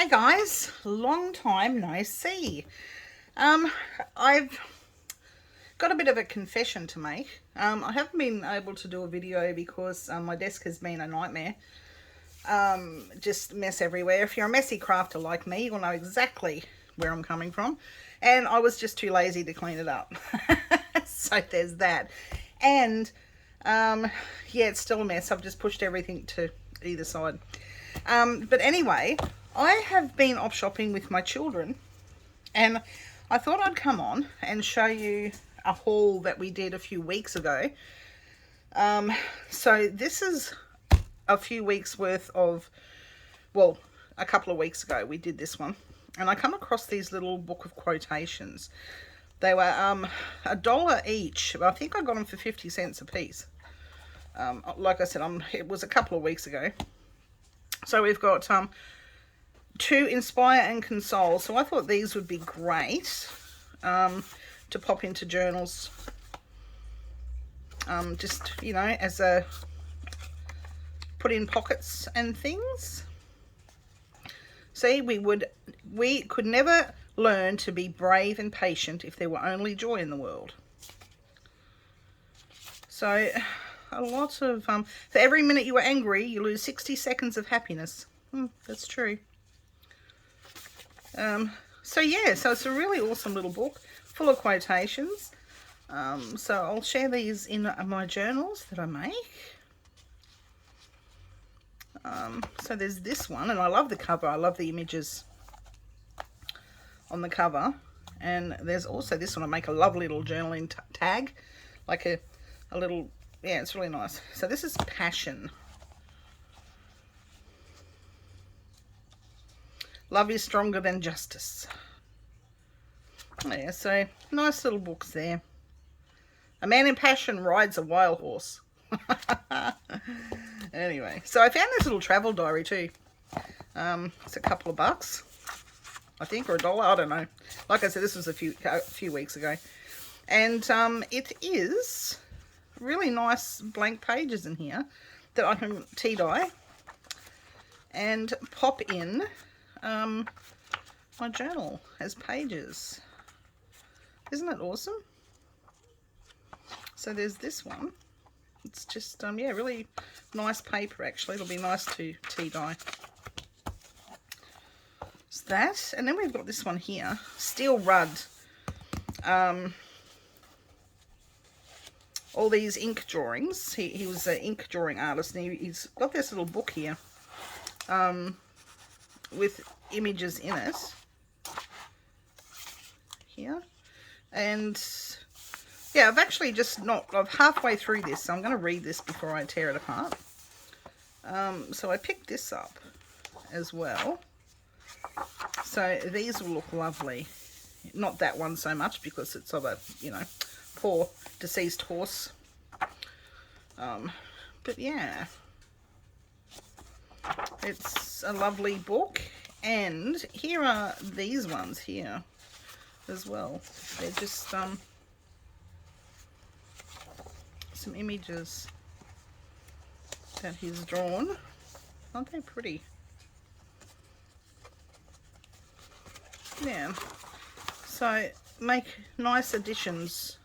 Hey guys, long time no see. I've got a bit of a confession to make. I haven't been able to do a video because my desk has been a nightmare. Just mess everywhere. If you're a messy crafter like me, you'll know exactly where I'm coming from. And I was just too lazy to clean it up. So there's that. And yeah, it's still a mess. I've just pushed everything to either side. But anyway, I have been off shopping with my children, and I thought I'd come on and show you a haul that we did a few weeks ago. So this is a few weeks worth of, well, a couple of weeks ago we did this one, and I come across these little book of quotations. They were $1 each. I think I got them for 50 cents a piece. Like I said, it was a couple of weeks ago. So we've got to inspire and console. So I thought these would be great to pop into journals. Just, you know, as a put in pockets and things. See, we could never learn to be brave and patient if there were only joy in the world. So a lot of for every minute you are angry, you lose 60 seconds of happiness. That's true. So yeah, so it's a really awesome little book full of quotations. So I'll share these in my journals that I make. So there's this one, and I love the cover. I love the images on the cover. And there's also this one. I make a lovely little journaling tag, like a little, yeah, it's really nice. So this is passion. Love is stronger than justice. Yeah, so nice little books there. A man in passion rides a wild horse. Anyway, so I found this little travel diary too. It's a couple of bucks, I think, or $1. I don't know. Like I said, this was a few weeks ago, and it is really nice blank pages in here that I can tea dye and pop in my journal as pages. Isn't it awesome? So there's this one. It's just yeah, really nice paper actually. It'll be nice to tea dye. It's that, and then we've got this one here, Steel Rudd. All these ink drawings. He was an ink drawing artist, and he's got this little book here with images in it here. And yeah, I've actually I'm halfway through this, so I'm going to read this before I tear it apart. So I picked this up as well. So these will look lovely. Not that one so much because it's of a, you know, poor deceased horse. But yeah, it's a lovely book. And here are these ones here as well. They're just some images that he's drawn. Aren't they pretty? Yeah. So make nice additions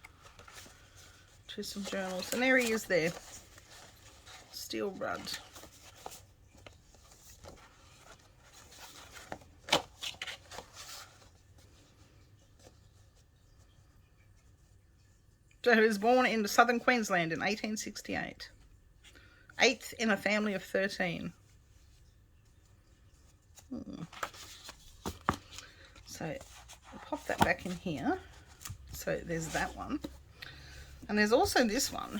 to some journals. And there he is there. Steel Rudd. So he was born in southern Queensland in 1868. 8th in a family of 13. So I'll pop that back in here. So there's that one. And there's also this one,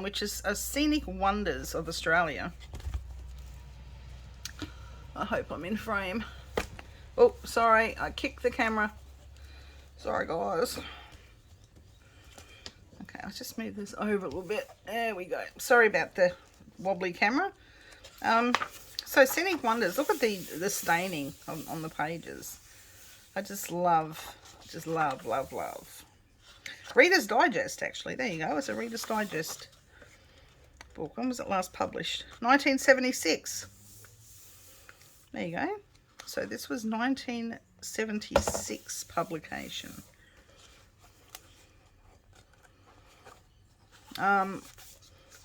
which is a Scenic Wonders of Australia. I hope I'm in frame. Oh, sorry, I kicked the camera. Sorry, guys. Okay, I'll just move this over a little bit. There we go. Sorry about the wobbly camera. So Scenic Wonders. Look at the staining on the pages. I just love, love. Reader's Digest, actually. There you go. It's a Reader's Digest book. When was it last published? 1976. There you go. So this was 1976 publication.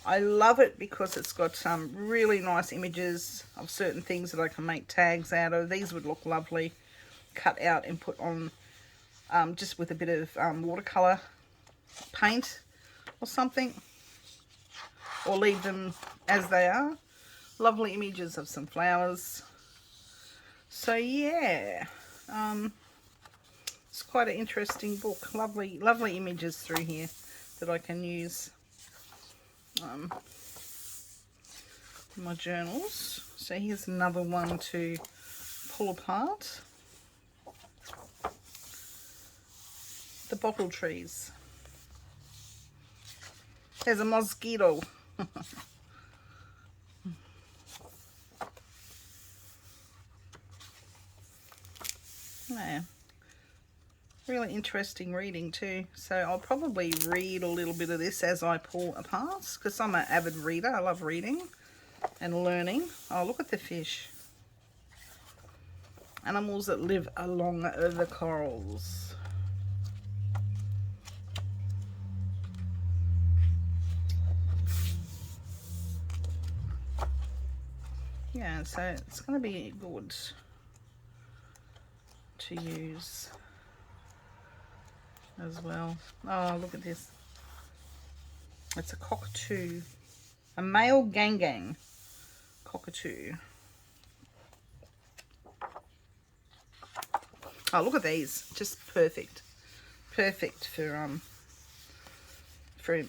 I love it because it's got some really nice images of certain things that I can make tags out of. These would look lovely cut out and put on just with a bit of watercolor paint or something, or leave them as they are. Lovely images of some flowers. So yeah, it's quite an interesting book. Lovely images through here that I can use in my journals. So here's another one to pull apart. The bottle trees. There's a mosquito. Yeah. Really interesting reading too. So I'll probably read a little bit of this as I pull apart, because I'm an avid reader. I love reading and learning. Oh, look at the fish. Animals that live along the corals. Yeah, so it's going to be good to use as well. Oh, look at this. It's a cockatoo. A male gang cockatoo. Oh, look at these. Just perfect. Perfect for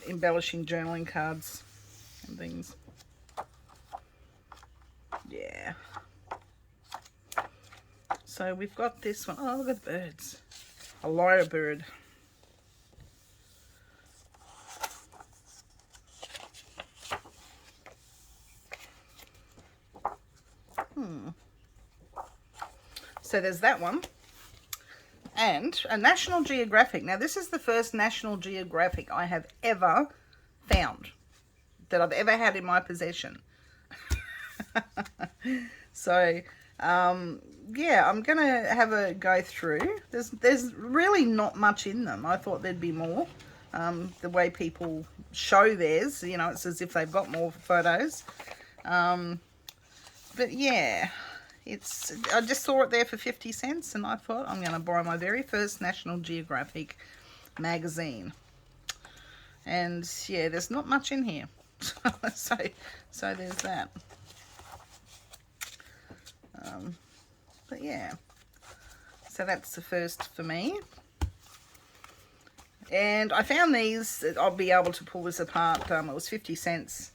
embellishing journaling cards and things. Yeah. So we've got this one. Oh, look at the birds. A lyrebird. So there's that one. And a National Geographic. Now this is the first National Geographic I have ever found, that I've ever had in my possession. So yeah, I'm gonna have a go through. There's really not much in them. I thought there'd be more. The way people show theirs, you know, it's as if they've got more photos. But yeah, I just saw it there for 50 cents and I thought I'm going to borrow my very first National Geographic magazine. And yeah, there's not much in here. so there's that. But yeah, so that's the first for me. And I found these, I'll be able to pull this apart. It was 50 cents.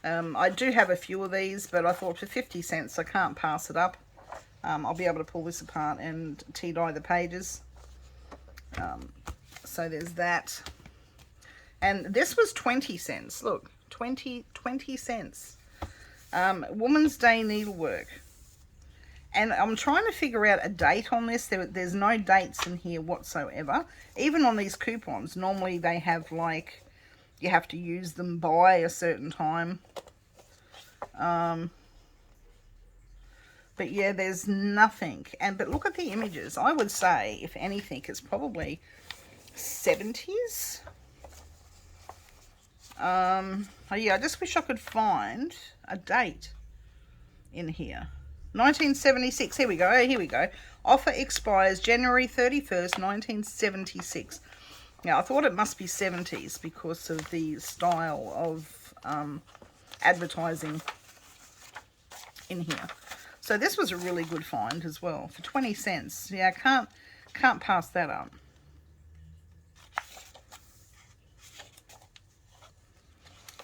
I do have a few of these, but I thought for 50 cents I can't pass it up. I'll be able to pull this apart and tea dye the pages. So there's that. And this was 20 cents. Look, 20 cents. Woman's Day Needlework. And I'm trying to figure out a date on this. There's no dates in here whatsoever. Even on these coupons, normally they have like, you have to use them by a certain time. But yeah, there's nothing. But look at the images. I would say, if anything, it's probably 70s. Oh yeah, I just wish I could find a date in here. 1976. Here we go. Offer expires January 31st, 1976. Now, I thought it must be 70s because of the style of advertising in here. So this was a really good find as well for 20 cents. Yeah, I can't pass that up.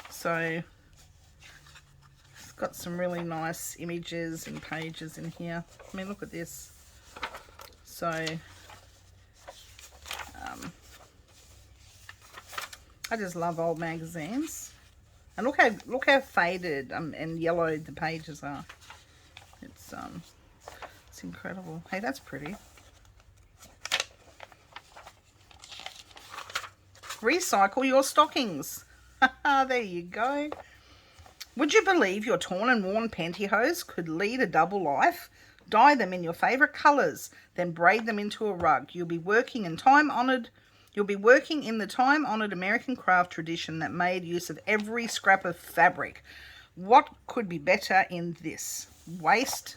So it's got some really nice images and pages in here. I mean, look at this. So I just love old magazines. And look how faded and yellowed the pages are. It's incredible. Hey, that's pretty. Recycle your stockings. There you go. Would you believe your torn and worn pantyhose could lead a double life? Dye them in your favorite colors, then braid them into a rug. You'll be working in the time-honored American craft tradition that made use of every scrap of fabric. What could be better in this waste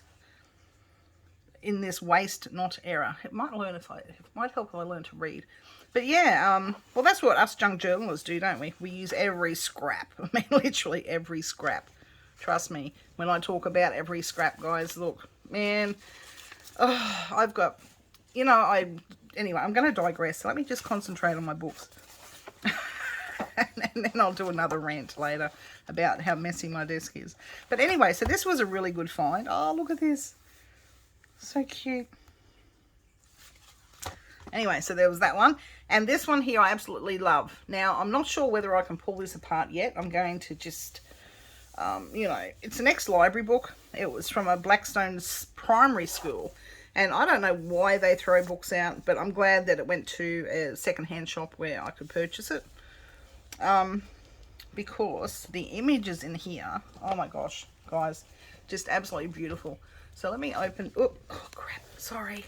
not error? It might help if I learn to read. But yeah, well, that's what us young journalists do, don't we? We use every scrap. I mean, literally every scrap. Trust me, when I talk about every scrap, guys, look, man, I've got, anyway, I'm going to digress. Let me just concentrate on my books. And then I'll do another rant later about how messy my desk is. But anyway, so this was a really good find. Oh, look at this. So cute. Anyway, so there was that one. And this one here I absolutely love. Now, I'm not sure whether I can pull this apart yet. I'm going to just, it's an ex-library book. It was from a Blackstone's primary school. And I don't know why they throw books out, but I'm glad that it went to a second-hand shop where I could purchase it. Because the images in here, oh my gosh, guys, just absolutely beautiful. So let me open, oh crap, sorry.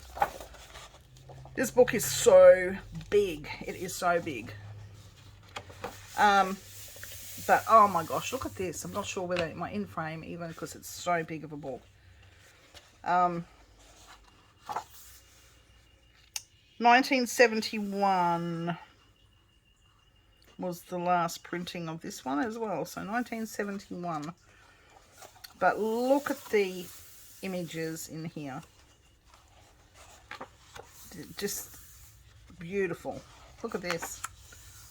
This book is so big. It is so big. But oh my gosh, look at this. I'm not sure whether it might in frame even because it's so big of a book. 1971 was the last printing of this one as well. So 1971. But look at the images in here. Just beautiful. Look at this.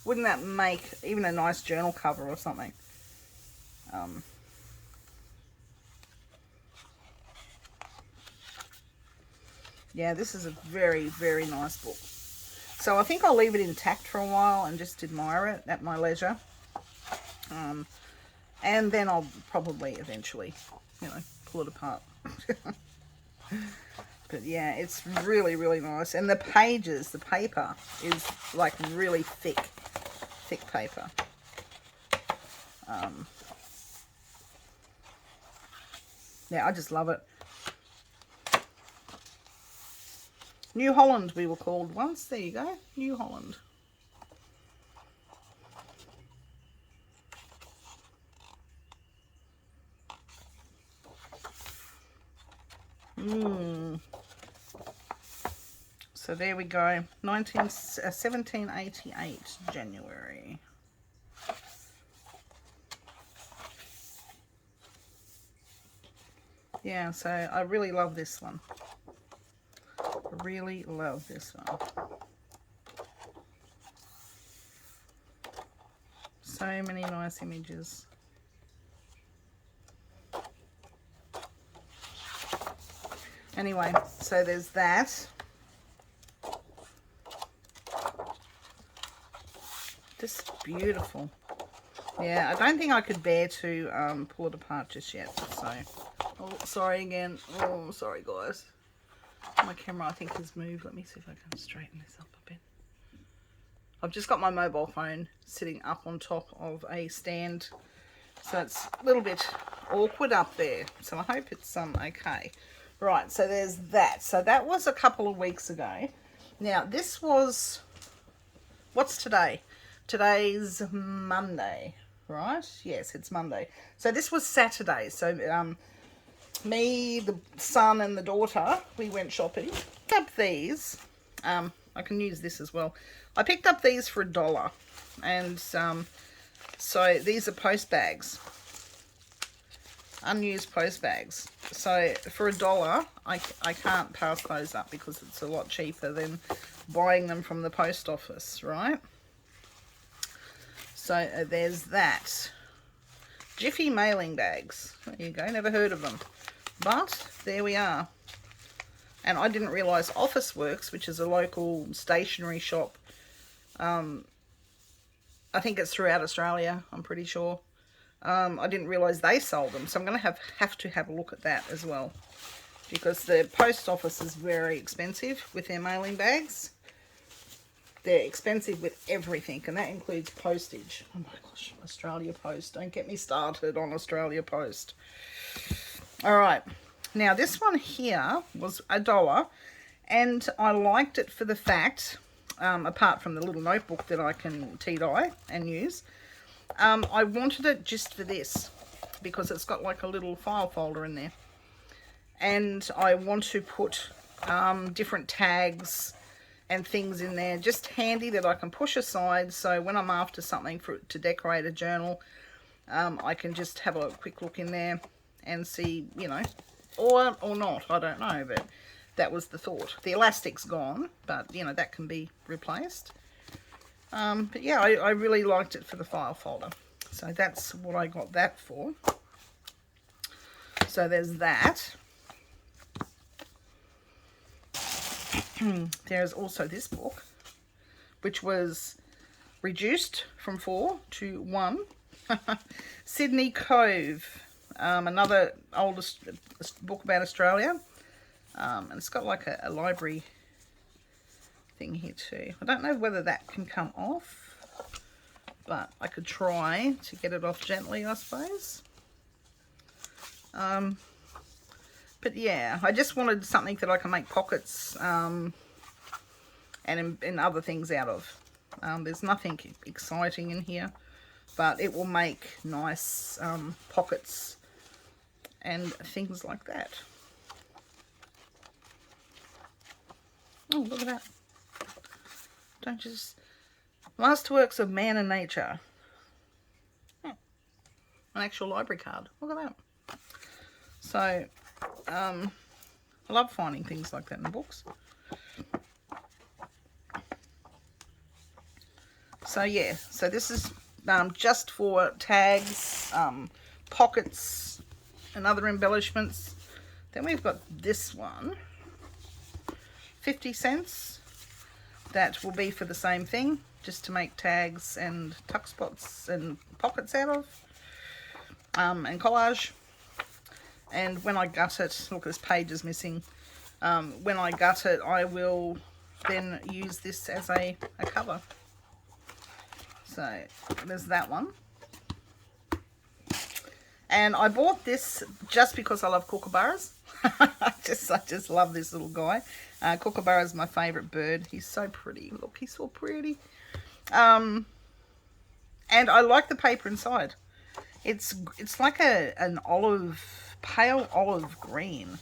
Wouldn't that make even a nice journal cover or something? Yeah, this is a very, very nice book. So I think I'll leave it intact for a while and just admire it at my leisure. And then I'll probably eventually, pull it apart. But yeah, it's really, really nice. And the pages, the paper is like really thick paper. Yeah, I just love it. New Holland, we were called once. There you go, New Holland. So there we go, 1788 January. Yeah, so I really love this one. Really love this one. So many nice images. Anyway, so there's that. Just beautiful. Yeah, I don't think I could bear to pull it apart just yet. So, oh, sorry again. Oh, sorry guys. My camera, I think, has moved. Let me see if I can straighten this up a bit. I've just got my mobile phone sitting up on top of a stand, so it's a little bit awkward up there. So I hope it's okay. Right, so there's that. So that was a couple of weeks ago. Now this was, what's today? Today's Monday, right? Yes, it's Monday. So this was Saturday. So me, the son and the daughter, we went shopping. Picked up these. I can use this as well. I picked up these for $1. And so these are post bags. Unused post bags. So for $1, I can't pass those up because it's a lot cheaper than buying them from the post office, right? So there's that. Jiffy mailing bags. There you go, never heard of them. But there we are. And I didn't realise Officeworks, which is a local stationery shop, I think it's throughout Australia, I'm pretty sure. I didn't realise they sold them, so I'm going to have to have a look at that as well. Because the post office is very expensive with their mailing bags. They're expensive with everything, and that includes postage. Oh my gosh, Australia Post. Don't get me started on Australia Post. All right, Now this one here was $1, and I liked it for the fact, apart from the little notebook that I can tea-dye and use, I wanted it just for this, because it's got like a little file folder in there. And I want to put different tags and things in there, just handy that I can push aside, so when I'm after something to decorate a journal, I can just have a quick look in there and see, you know, or not, I don't know, but that was the thought. The elastic's gone, but you know, that can be replaced. But yeah, I really liked it for the file folder, so that's what I got that for. So there's that. There's also this book, which was reduced from 4 to 1. Sydney Cove, another oldest book about Australia, and it's got like a library thing here too. I don't know whether that can come off, but I could try to get it off gently, I suppose. But yeah, I just wanted something that I can make pockets and other things out of. There's nothing exciting in here, but it will make nice pockets and things like that. Oh, look at that. Don't just... Last Works of Man and Nature. Oh, an actual library card. Look at that. So, I love finding things like that in books. So yeah, so this is just for tags, pockets and other embellishments. Then we've got this one, 50 cents. That will be for the same thing, just to make tags and tuck spots and pockets out of, and collage. And when I gut it, look, this page is missing. When I gut it, I will then use this as a cover. So there's that one. And I bought this just because I love kookaburras. I just love this little guy. Kookaburra is my favourite bird. He's so pretty. Look, he's so pretty. And I like the paper inside. It's like an pale olive green.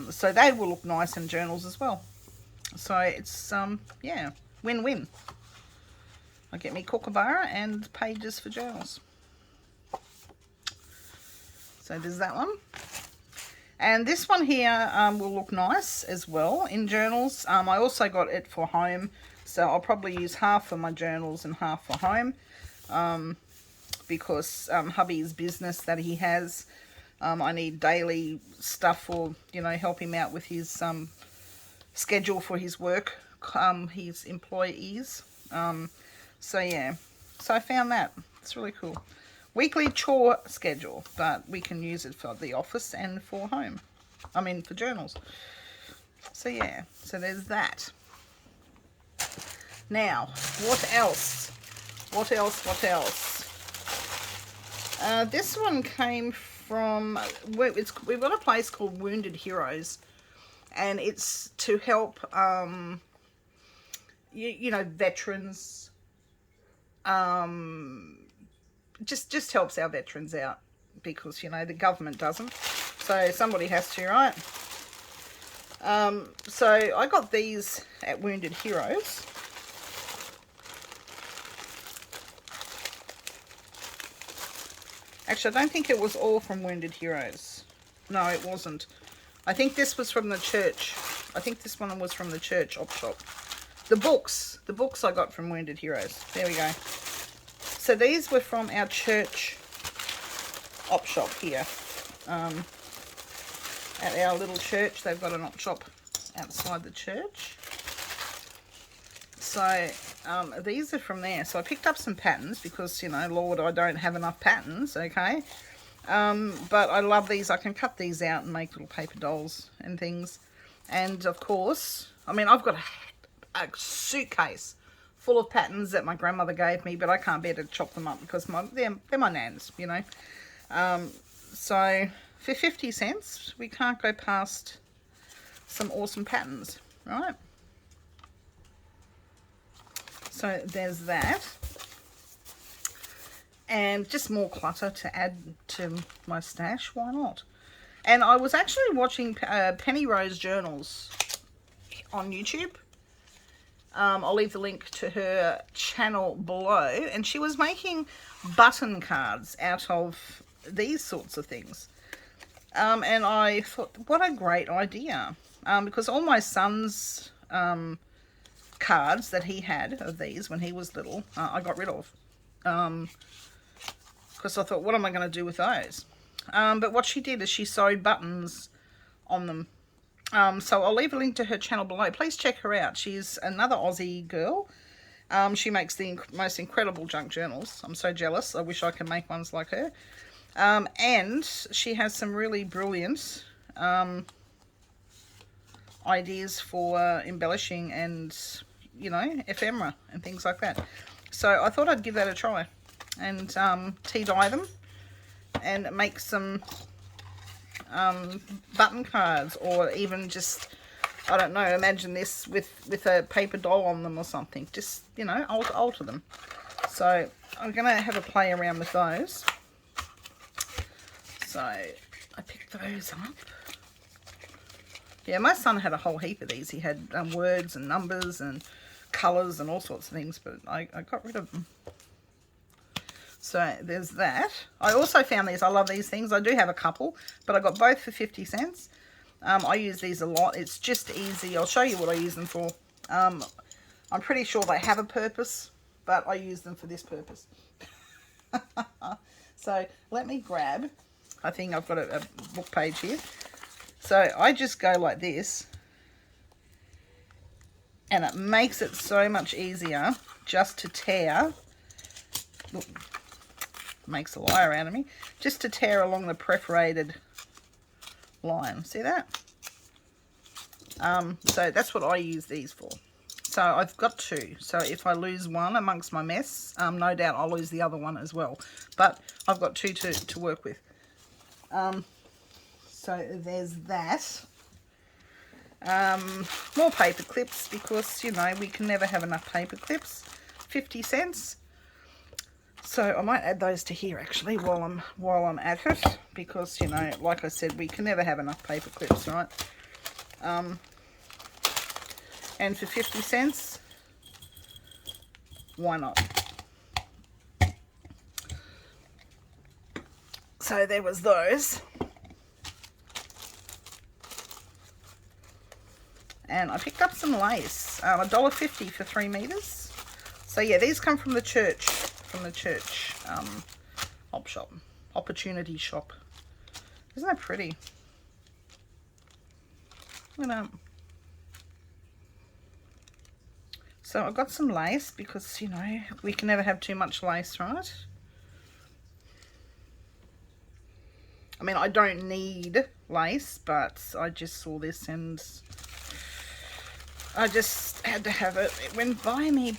So they will look nice in journals as well. So it's yeah, win-win. I get me kookaburra and pages for journals. So there's that one. And this one here will look nice as well in journals. I also got it for home, so I'll probably use half for my journals and half for home, because hubby's business that he has, I need daily stuff for, you know, help him out with his schedule for his work, his employees. So yeah, so I found that. It's really cool. Weekly chore schedule, but we can use it for the office and for home. I mean, for journals. So yeah, so there's that. Now, what else? What else? This one came from, we've got a place called Wounded Heroes, and it's to help, you know, veterans. Just helps our veterans out, because, you know, the government doesn't, so somebody has to, right? So I got these at Wounded Heroes. Actually, I don't think it was all from Wounded Heroes. No, it wasn't. I think this was from the church. I think this one was from the church op shop. The books I got from Wounded Heroes. There we go. So these were from our church op shop here. At our little church, they've got an op shop outside the church. So these are from there. So I picked up some patterns because, you know, Lord, I don't have enough patterns, okay? But I love these. I can cut these out and make little paper dolls and things. And of course, I mean, I've got a suitcase full of patterns that my grandmother gave me, but I can't bear to chop them up because they're my nans, you know. So for 50 cents, we can't go past some awesome patterns, right? So there's that. And just more clutter to add to my stash, why not? And I was actually watching Penny Rose Journals on YouTube. I'll leave the link to her channel below. And she was making button cards out of these sorts of things. And I thought, what a great idea. Because all my son's cards that he had of these when he was little, I got rid of. Because I thought, what am I going to do with those? But what she did is she sewed buttons on them. So I'll leave a link to her channel below. Please check her out. She's another Aussie girl. She makes the most incredible junk journals. I'm so jealous. I wish I could make ones like her. And she has some really brilliant ideas for embellishing and, you know, ephemera and things like that. So I thought I'd give that a try and tea dye them and make some button cards, or even just, I don't know, imagine this with a paper doll on them or something. Just, you know, alter them. So I'm going to have a play around with those. So I picked those up. Yeah, my son had a whole heap of these. He had words and numbers and colours and all sorts of things, but I got rid of them. So there's that. I also found these. I love these things. I do have a couple, but I got both for 50 cents. I use these a lot. It's just easy. I'll show you what I use them for. I'm pretty sure they have a purpose, but I use them for this purpose. So let me grab, I think I've got a book page here. So I just go like this, and it makes it so much easier just to tear. Look, makes a liar out of me. Just to tear along the perforated line. See that? So that's what I use these for. So I've got two. So if I lose one amongst my mess, no doubt I'll lose the other one as well. But I've got two to work with. So there's that. More paper clips, because, you know, we can never have enough paper clips. 50 cents. So I might add those to here actually while I'm at it, because, you know, like I said, we can never have enough paper clips, right? And for 50 cents, why not? So there was those. And I picked up some lace, $1.50 for 3 meters. So yeah, these come from the church, op shop, opportunity shop. Isn't that pretty? You know. So I got some lace because, you know, we can never have too much lace, right? I mean, I don't need lace, but I just saw this and I just had to have it. It went by me,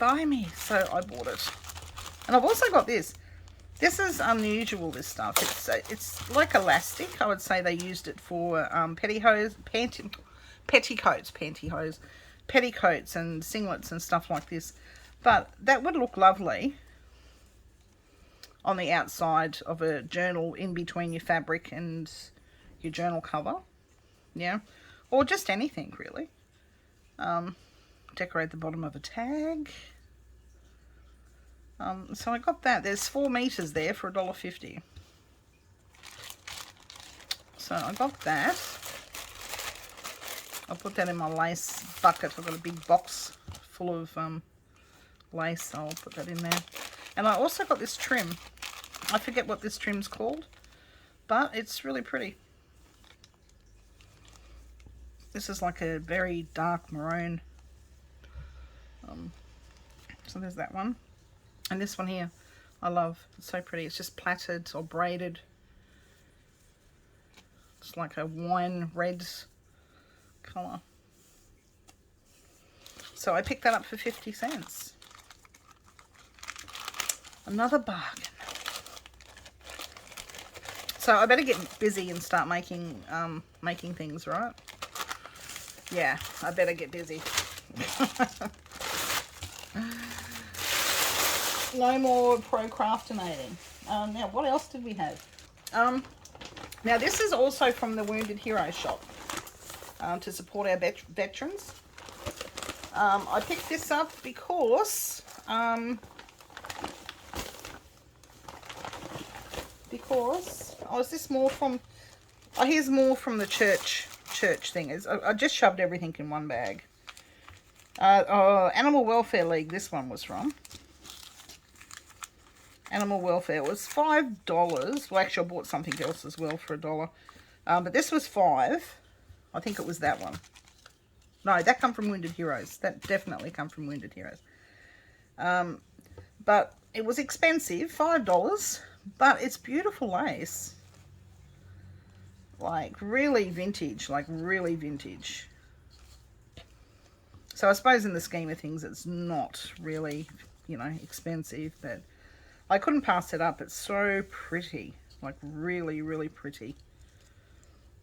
so I bought it. And I've also got this. This is unusual, this stuff. It's like elastic. I would say they used it for petticoats and singlets and stuff like this. But that would look lovely on the outside of a journal, in between your fabric and your journal cover. Yeah. Or just anything, really. Decorate the bottom of a tag. So I got that. There's 4 meters there for $1.50. So I got that. I'll put that in my lace bucket. I've got a big box full of lace, so I'll put that in there. And I also got this trim. I forget what this trim's called, but it's really pretty. This is like a very dark maroon. So there's that one. And this one here, I love. It's so pretty. It's just plaited or braided. It's like a wine red colour. So I picked that up for 50 cents. Another bargain. So I better get busy and start making making things, right? Yeah, I better get busy. No more procrastinating. Now, what else did we have? Now, this is also from the Wounded Hero shop to support our veterans. I picked this up because oh, is this more from? Oh, here's more from the church thing. I just shoved everything in one bag. Oh, Animal Welfare League. This one was from Animal Welfare. It was $5. Well, actually, I bought something else as well for $1. But this was $5. I think it was that one. No, that come from Wounded Heroes. That definitely come from Wounded Heroes. But it was expensive, $5. But it's beautiful lace. Like, really vintage. Like, really vintage. So I suppose in the scheme of things, it's not really, you know, expensive. But I couldn't pass it up. It's so pretty. Like, really, really pretty.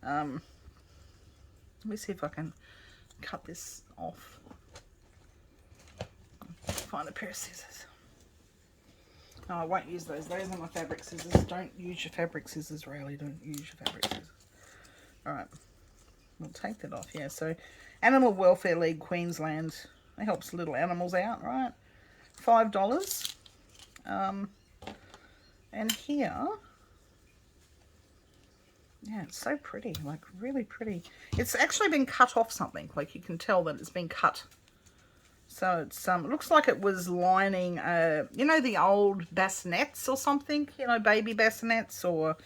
Let me see if I can cut this off. Find a pair of scissors. No, I won't use those. Those are my fabric scissors. Don't use your fabric scissors, really. Don't use your fabric scissors. Alright. We'll take that off. Yeah, so Animal Welfare League Queensland. It helps little animals out, right? $5. And here... Yeah, it's so pretty. Like, really pretty. It's actually been cut off something. Like, you can tell that it's been cut. So it's it looks like it was lining, you know, the old bassinets or something, you know, baby bassinets or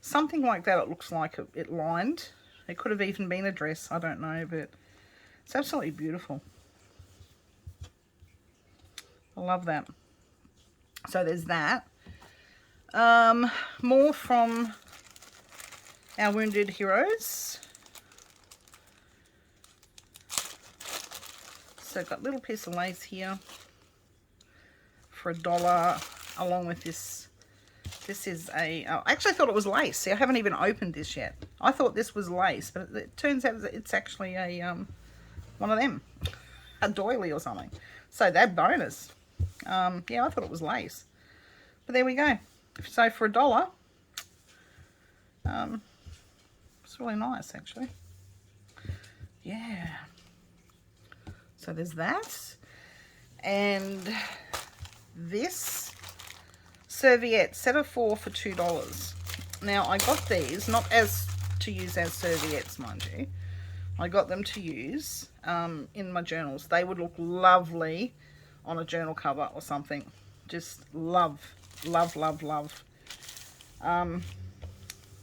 something like that. It looks like it lined. It could have even been a dress, I don't know, but it's absolutely beautiful. I love that. So there's that. More from our Wounded Heroes. So I've got a little piece of lace here for $1 along with this. This is a, I actually thought it was lace. See, I haven't even opened this yet. I thought this was lace, but it turns out it's actually a, one of them, a doily or something. So that bonus. Yeah, I thought it was lace. But there we go. So for $1, it's really nice actually. Yeah. So there's that. And this serviette, set of 4 for $2. Now I got these not as to use as serviettes, mind you. I got them to use in my journals. They would look lovely on a journal cover or something. Just love, love, love, love.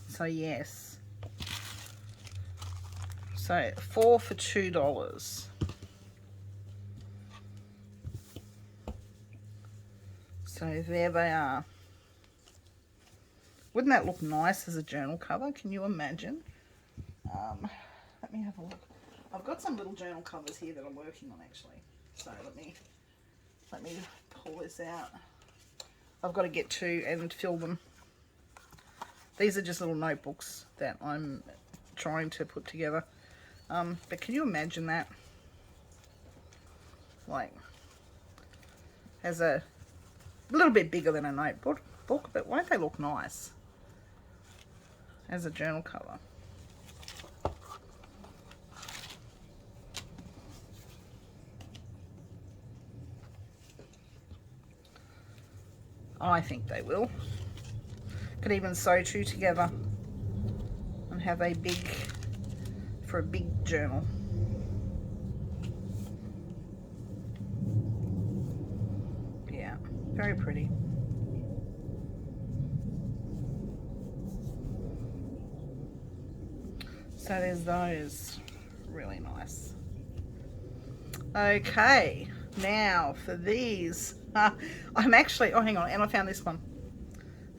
So yes. So 4 for $2. So there they are. Wouldn't that look nice as a journal cover? Can you imagine? Let me have a look. I've got some little journal covers here that I'm working on actually. So let me pull this out. I've got to get to and fill them. These are just little notebooks that I'm trying to put together. But can you imagine that? Like, as a little bit bigger than a notebook, but won't they look nice as a journal cover? I think they will. Could even sew two together and have a big, for a big journal. Yeah, very pretty. So there's those, really nice. Okay, now for these, I'm actually, oh hang on, and I found this one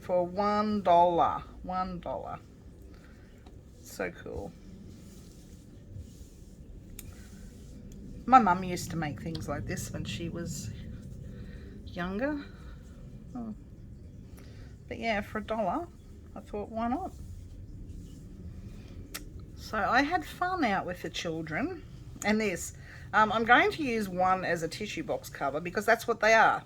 for $1. $1. So cool. My mum used to make things like this when she was younger. Oh. But yeah, for $1, I thought, why not? So I had fun out with the children. And this, I'm going to use one as a tissue box cover because that's what they are.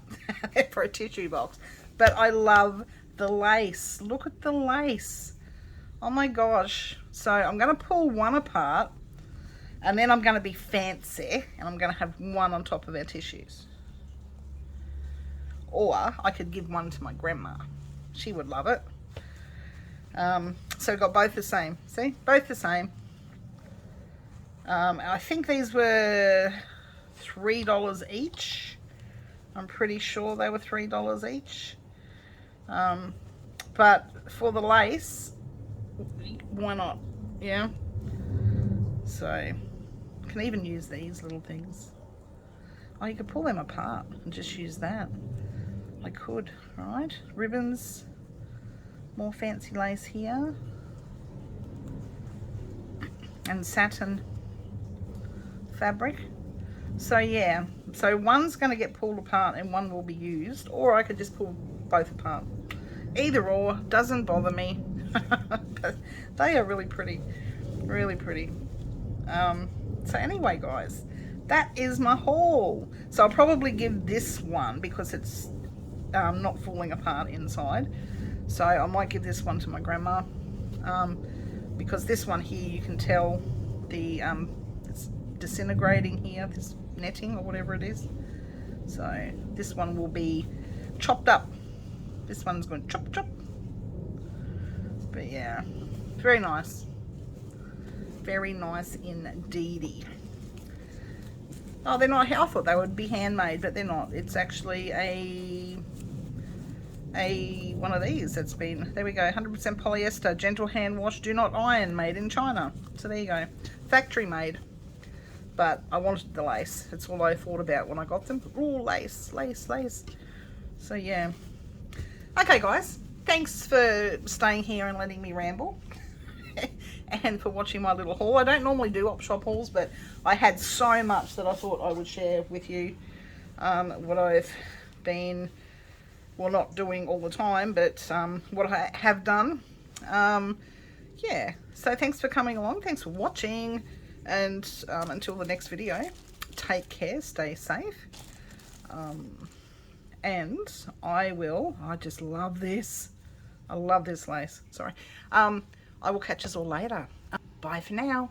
They're for a tissue box. But I love the lace. Look at the lace. Oh my gosh. So I'm going to pull one apart, and then I'm going to be fancy, and I'm going to have one on top of our tissues. Or I could give one to my grandma. She would love it. So we've got both the same. See? Both the same. I think these were $3 each. I'm pretty sure they were $3 each. But for the lace, why not? Yeah. So, you can even use these little things. Oh, you could pull them apart and just use that. I could, right? Ribbons, more fancy lace here. And satin fabric. So yeah, so one's going to get pulled apart and one will be used, or I could just pull both apart. Either or, doesn't bother me. But they are really pretty, really pretty. So anyway guys, that is my haul. So I'll probably give this one because it's not falling apart inside. So I might give this one to my grandma, because this one here, you can tell the it's disintegrating here, this netting or whatever it is. So this one will be chopped up. This one's going chop chop. But yeah, very nice. Very nice indeedy. Oh, they're not, I thought they would be handmade, but they're not. It's actually a one of these that's been, there we go, 100% polyester, gentle hand wash, do not iron, made in China. So there you go, factory made. But I wanted the lace. That's all I thought about when I got them. Oh, lace, lace, lace. So yeah. Okay guys, thanks for staying here and letting me ramble. And for watching my little haul. I don't normally do op shop hauls, but I had so much that I thought I would share with you what I've been, well, not doing all the time, but what I have done. Yeah, so thanks for coming along, thanks for watching, and until the next video, take care, stay safe, and I just love this. I love this lace. Sorry. I will catch us all later. Bye for now.